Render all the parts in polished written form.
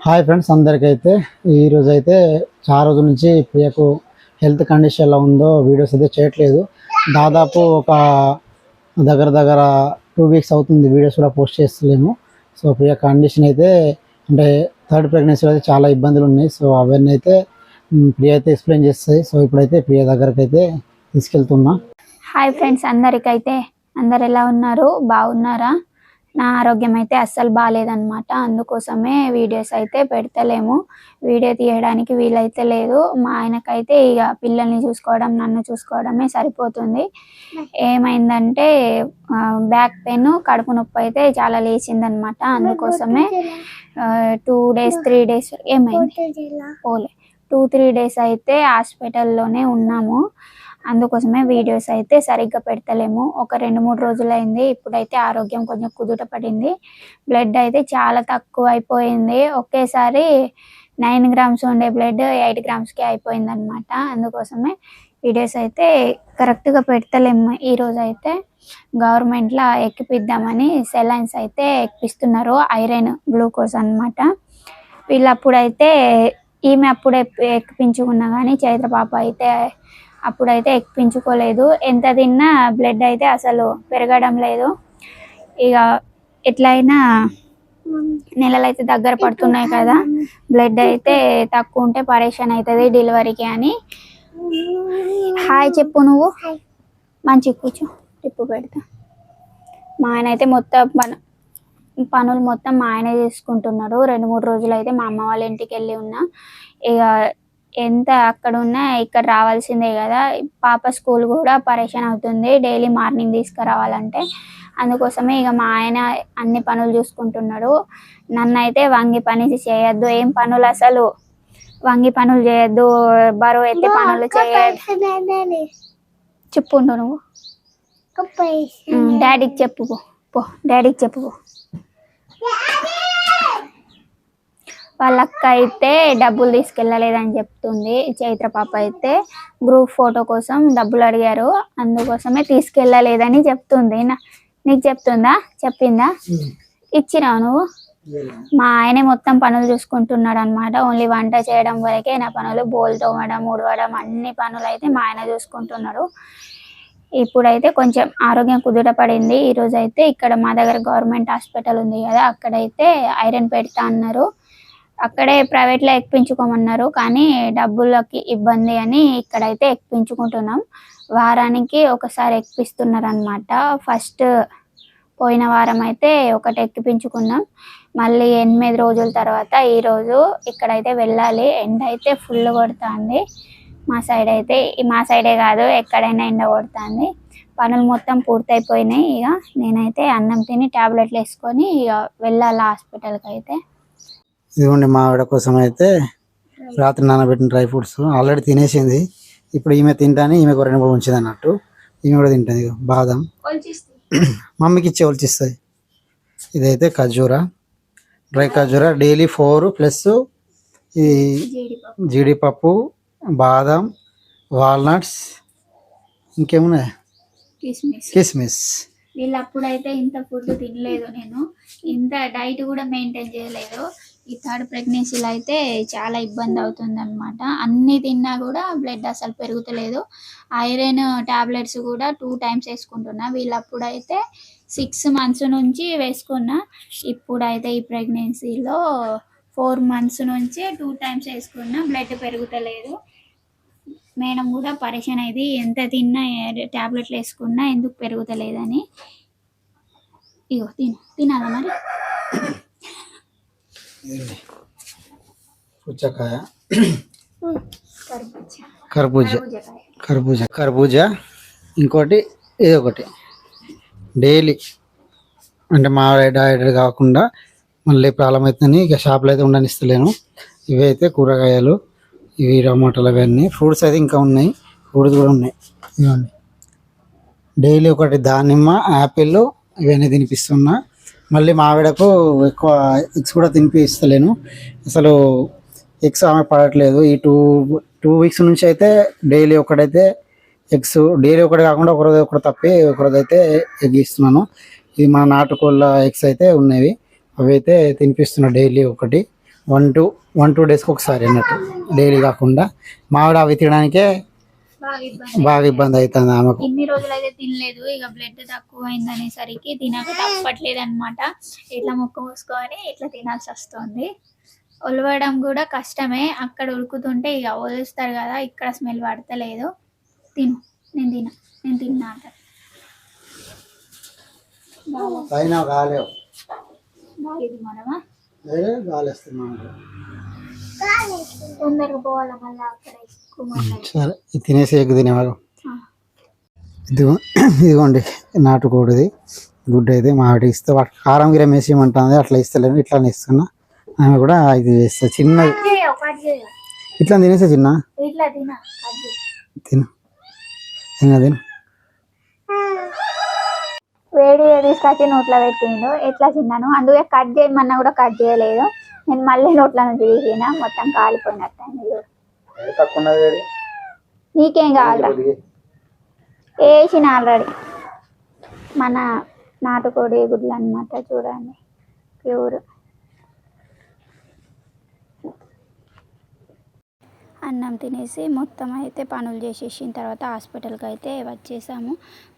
Hi friends, అందరికైతే ఈరోజు అయితే చాలా రోజుల నుంచి ప్రియకు హెల్త్ కండిషన్ ఎలా ఉందో వీడియోస్ అయితే చేయట్లేదు. దాదాపు ఒక దగ్గర 2 వీక్స్ అవుతుంది వీడియోస్ కూడా పోస్ట్ చేస్తలేము. సో ప్రియ కండిషన్ అయితే అంటే థర్డ్ ప్రెగ్నెన్సీలో అయితే చాలా ఇబ్బందులు ఉన్నాయి. సో అవన్నీ అయితే ప్రియ అయితే ఎక్స్ప్లెయిన్ చేస్తాయి. సో ఇప్పుడైతే ప్రియ దగ్గరికి అయితే తీసుకెళ్తున్నా. హాయ్ ఫ్రెండ్స్, అందరు ఎలా ఉన్నారు? బాగున్నారా? నా ఆరోగ్యం అయితే అస్సలు బాగాలేదన్నమాట. అందుకోసమే వీడియోస్ అయితే పెడతలేము. వీడియో తీయడానికి వీలైతే లేదు. మా ఆయనకైతే ఇక పిల్లల్ని చూసుకోవడం, నన్ను చూసుకోవడమే సరిపోతుంది. ఏమైందంటే బ్యాక్ పెయిన్, కడుపు నొప్పి అయితే చాలా లేచిందనమాట. అందుకోసమే 2 డేస్ 3 డేస్ ఏమైంది పోలే 2-3 డేస్ అయితే హాస్పిటల్లోనే ఉన్నాము. అందుకోసమే వీడియోస్ అయితే సరిగ్గా పెడతలేము. ఒక 2-3 రోజులైంది. ఇప్పుడైతే ఆరోగ్యం కొంచెం కుదుట పడింది. బ్లడ్ అయితే చాలా తక్కువ అయిపోయింది. ఒకేసారి 9 గ్రామ్స్ ఉండే బ్లడ్ 8 గ్రామ్స్కి అయిపోయింది అనమాట. అందుకోసమే వీడియోస్ అయితే కరెక్ట్గా పెడతలేము. ఈరోజు అయితే గవర్నమెంట్లో ఎక్కిపిద్దామని సెలైన్స్ అయితే ఎక్కిపిస్తున్నారు, ఐరన్ గ్లూకోజ్ అనమాట. వీళ్ళప్పుడైతే ఈమె అప్పుడే ఎక్కిపించుకున్నా కానీ చైత్ర పాప అయితే అప్పుడైతే ఎక్కించుకోలేదు. ఎంత తిన్నా బ్లడ్ అయితే అసలు పెరగడం లేదు. ఇక ఎట్లయినా నెలలు అయితే దగ్గర పడుతున్నాయి కదా, బ్లడ్ అయితే తక్కువ ఉంటే పరేషాన్ అవుతుంది డెలివరీకి అని. హాయ్ చెప్పు, నువ్వు మంచి కూర్చో, టిప్పు పెడతా. మా ఆయన అయితే మొత్తం పనులు మొత్తం మా ఆయనే చేసుకుంటున్నాడు. 2-3 రోజులు అయితే మా అమ్మ వాళ్ళ ఇంటికి వెళ్ళి ఉన్నా. ఇక ఎంత అక్కడ ఉన్నా ఇక్కడ రావాల్సిందే కదా. పాప స్కూల్ కూడా పరేషాన్ అవుతుంది డైలీ మార్నింగ్ తీసుకురావాలంటే. అందుకోసమే ఇక మా ఆయన అన్ని పనులు చూసుకుంటున్నాడు. నన్ను అయితే వంగి పని చేయొద్దు, ఏం పనులు అసలు వంగి పనులు చేయొద్దు, బరువు ఎత్తి పనులు చేయొద్దు చెప్పుండు నువ్వు. డాడీకి చెప్పు పో, డాడీకి చెప్పు. వాళ్ళ అక్క అయితే డబ్బులు తీసుకెళ్ళలేదని చెప్తుంది. చైత్ర పాప అయితే గ్రూప్ ఫోటో కోసం డబ్బులు అడిగారు, అందుకోసమే తీసుకెళ్ళలేదని చెప్తుంది. నీకు చెప్పిందా? ఇచ్చినావు నువ్వు? మా ఆయనే మొత్తం పనులు చూసుకుంటున్నాడు అనమాట. ఓన్లీ వంట చేయడం వరకే నా పనులు, బోల్ తోమడం, ఉడవడం, అన్ని పనులు అయితే మా ఆయన చూసుకుంటున్నాడు. ఇప్పుడైతే కొంచెం ఆరోగ్యం కుదుట పడింది. ఈరోజు అయితే ఇక్కడ మా దగ్గర గవర్నమెంట్ హాస్పిటల్ ఉంది కదా, అక్కడైతే ఐరన్ పెడతా అన్నారు. అక్కడే ప్రైవేట్లో ఎక్కించుకోమన్నారు, కానీ డబ్బులకి ఇబ్బంది అని ఇక్కడైతే ఎక్కించుకుంటున్నాం. వారానికి ఒకసారి ఎక్కిస్తున్నారు అనమాట. ఫస్ట్ పోయిన వారం అయితే ఒకటి ఎక్కించుకున్నాం. మళ్ళీ 8 రోజుల తర్వాత ఈరోజు ఇక్కడైతే వెళ్ళాలి. ఎండ అయితే ఫుల్ కొడుతుంది మా సైడే కాదు, ఎక్కడైనా ఎండ కొడుతుంది. పనులు మొత్తం పూర్తయిపోయినాయి. ఇక నేనైతే అన్నం తిని ట్యాబ్లెట్లు వేసుకొని ఇక వెళ్ళాలి హాస్పిటల్కి. అయితే ఇదిగోండి మా ఆవిడ కోసం అయితే రాత్రి నానబెట్టిన డ్రై ఫ్రూట్స్ ఆల్రెడీ తినేసింది. ఇప్పుడు ఈమె తింటానే ఈమె 2 3 ఉంచింది అన్నట్టు, ఈమె కూడా తింటుంది. బాదం మమ్మీకి ఇచ్చే ఒలిచిస్తుంది. ఇదైతే ఖర్జూరా, డ్రై ఖర్జూరా డైలీ 4 ప్లస్ ఈ జీడిపప్పు, బాదం, వాల్నట్స్, ఇంకేమున్నాయి కిస్మిస్. వీళ్ళప్పుడైతే ఇంత ఫుడ్ తినలేదు, నేను ఇంత డైట్ కూడా మెయింటైన్ చేయలేదు. ఈ థర్డ్ ప్రెగ్నెన్సీలో అయితే చాలా ఇబ్బంది అవుతుంది అనమాట. అన్నీ తిన్నా కూడా బ్లడ్ అసలు పెరుగుతలేదు. ఐరన్ టాబ్లెట్స్ కూడా 2 టైమ్స్ వేసుకుంటున్నా. వీళ్ళప్పుడైతే 6 మంత్స్ నుంచి వేసుకున్నా. ఇప్పుడైతే ఈ ప్రెగ్నెన్సీలో 4 మంత్స్ నుంచి 2 టైమ్స్ వేసుకున్నా, బ్లడ్ పెరుగుతలేదు. మేడం కూడా పరేషాన్ అయింది, ఎంత తిన్నా ట్యాబ్లెట్లు వేసుకున్నా ఎందుకు పెరుగుతలేదని. ఇగో తినాలా మరి? పుచ్చకాయ, కర్బూజా, ఇంకోటి ఇదొకటి డైలీ. అంటే మా డైట్ కాకుండా మళ్ళీ ప్రాబ్లం అవుతుందని ఇక షాప్లో అయితే ఉండనిస్తలేను. ఇవి అయితే కూరగాయలు, ఇవి టమాటాలు, అవన్నీ. ఫ్రూట్స్ అయితే ఇంకా ఉన్నాయి, ఫ్రూట్స్ కూడా ఉన్నాయి. ఇవ్వండి డైలీ ఒకటి దానిమ్మ, యాపిల్, ఇవన్నీ తినిపిస్తున్నా. మళ్ళీ మా ఆవిడకు ఎక్కువ ఎగ్స్ కూడా తినిపిస్తలేను. అసలు ఎగ్స్ ఆమె పడట్లేదు. ఈ 2 వీక్స్ నుంచి అయితే డైలీ ఒకటైతే ఎగ్స్, డైలీ ఒకటి కాకుండా ఒకరోజు ఒకటి తప్పి ఒకరోజు అయితే ఎగ్ ఇస్తున్నాను. ఇది మన నాటుకోళ్ళ ఎగ్స్ అయితే ఉన్నవి, అవి అయితే తినిపిస్తున్నా డైలీ ఒకటి. వన్ టూ డేస్కి ఒకసారి అన్నట్టు, డైలీ కాకుండా. మావిడ అవి తినడానికే బాగా ఇబ్బంది అవుతుంది ఆమెకు. ఇన్ని రోజులు అయితే తినలేదు, ఇక బ్లడ్ తక్కువ అయింది అనేసరికి తినక తప్పట్లేదు అనమాట. ఇట్లా ముక్కు మూసుకొని ఇట్లా తినాల్సి వస్తుంది. ఒలవడం కూడా కష్టమే, అక్కడ ఉడుకుతుంటే ఇక ఒలుస్తారు కదా, ఇక్కడ స్మెల్ పడతలేదు. తిను, నేను తిన్నా అంట. ఇది మనమా తొందరగా పోవాలి మళ్ళీ అక్కడ ఎక్కువ. సరే, ఇది తినేసి ఎగ్గు తినేవాళ్ళు. ఇదిగోండి నాటుకోడిది గుడ్డు అయితే మావిడ ఇస్తే, వాటికి కారం గిరం వేసి ఏమంటుంది, అట్లా ఇస్తలేము, ఇట్లానే ఇస్తున్నా. ఆమె కూడా ఇది వేస్తా చిన్నది, ఇట్లా తినేసే చిన్న తిను, ఇంకా తిను. వేడి తీసుకొచ్చి నోట్లో పెట్టిండు, ఎట్లా తిన్నాను. అందుకే కట్ చేయమన్నా కూడా కట్ చేయలేదు. నేను మళ్ళీ నోట్ల నుంచి తీసిన, మొత్తం కాలిపోయినట్టు. నీకేం కావాలా? వేసిన ఆల్రెడీ. మన నాటుకోడి గుడ్లు అన్నమాట, చూడండి ప్యూర్. అన్నం తినేసి మొత్తం అయితే పనులు చేసేసిన తర్వాత హాస్పిటల్కి అయితే వచ్చేసాము.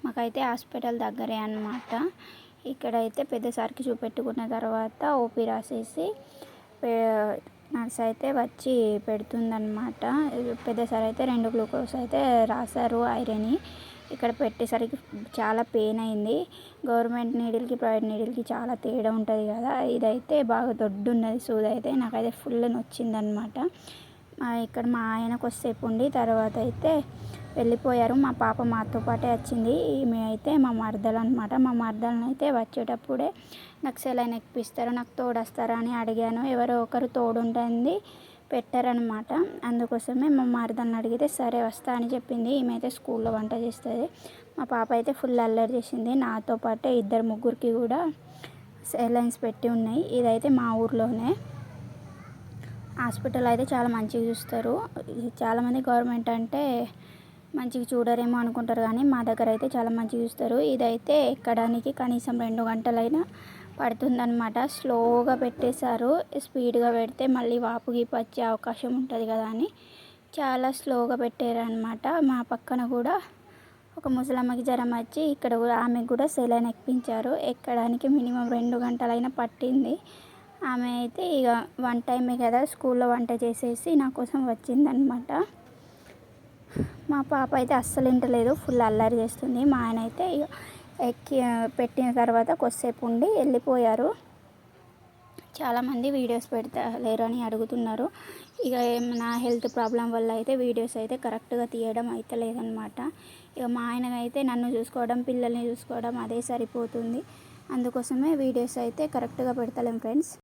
మాకైతే హాస్పిటల్ దగ్గరే అన్నమాట. ఇక్కడైతే పెద్దసారికి చూపెట్టుకున్న తర్వాత ఓపీ రాసేసి నర్స్ అయితే వచ్చి పెడుతుందన్నమాట. పెద్దసారి అయితే 2 గ్లూకోజ్ అయితే రాశారు ఐరన్. ఇక్కడ పెట్టేసరికి చాలా పెయిన్ అయింది. గవర్నమెంట్ నీడిల్కి ప్రైవేట్ నీడిల్కి చాలా తేడా ఉంటుంది కదా. ఇదైతే బాగా దొడ్డు ఉన్నది సూది అయితే, నాకైతే ఫుల్ నొచ్చిందనమాట. ఇక్కడ మా ఆయనకు వస్తేపు ఉండి తర్వాత అయితే వెళ్ళిపోయారు. మా పాప మాతో పాటే వచ్చింది. ఈమె అయితే మా మరదలు అనమాట. మా మరదలను అయితే వచ్చేటప్పుడే నాకు సెలైన్ ఎక్కిపిస్తారు, నాకు తోడొస్తారా అని అడిగాను. ఎవరో ఒకరు తోడుంటుంది పెట్టారనమాట. అందుకోసమే మా మరదలను అడిగితే సరే వస్తా అని చెప్పింది. ఈమె అయితే స్కూల్లో వంట చేస్తుంది. మా పాప అయితే ఫుల్ అల్లరి చేసింది. నాతో పాటే 2-3కి కూడా సెలైన్స్ పెట్టి ఉన్నాయి. ఇదైతే మా ఊర్లోనే హాస్పిటల్ అయితే చాలా మంచిగా చూస్తారు. చాలామంది గవర్నమెంట్ అంటే మంచిగా చూడరేమో అనుకుంటారు, కానీ మా దగ్గర అయితే చాలా మంచిగా చూస్తారు. ఇదైతే ఎక్కడానికి కనీసం 2 గంటలైనా పడుతుందన్నమాట. స్లోగా పెట్టేశారు, స్పీడ్గా పెడితే మళ్ళీ వాపు గీపు వచ్చే అవకాశం ఉంటుంది కదా అని చాలా స్లోగా పెట్టారనమాట. మా పక్కన కూడా ఒక ముసలమ్మకి జ్వరం వచ్చి ఇక్కడ కూడా ఆమెకు కూడా సెలైన్ ఎక్కించారు. ఎక్కడానికి మినిమం 2 గంటలైనా పట్టింది. ఆమె అయితే ఇక 1 టైమే కదా, స్కూల్లో వంట చేసేసి నా కోసం వచ్చిందనమాట. మా పాప అయితే అస్సలు వింటలేదు, ఫుల్ అల్లరి చేస్తుంది. మా ఆయన అయితే ఇక ఎక్కి పెట్టిన తర్వాత కొద్దిసేపు ఉండి వెళ్ళిపోయారు. చాలామంది వీడియోస్ పెడతలేరు అని అడుగుతున్నారు. ఇక నా హెల్త్ ప్రాబ్లం వల్ల అయితే వీడియోస్ అయితే కరెక్ట్గా తీయడం అయితే లేదనమాట. ఇక మా ఆయన అయితే నన్ను చూసుకోవడం, పిల్లల్ని చూసుకోవడం అదే సరిపోతుంది. అందుకోసమే వీడియోస్ అయితే కరెక్ట్గా పెడతలేం ఫ్రెండ్స్.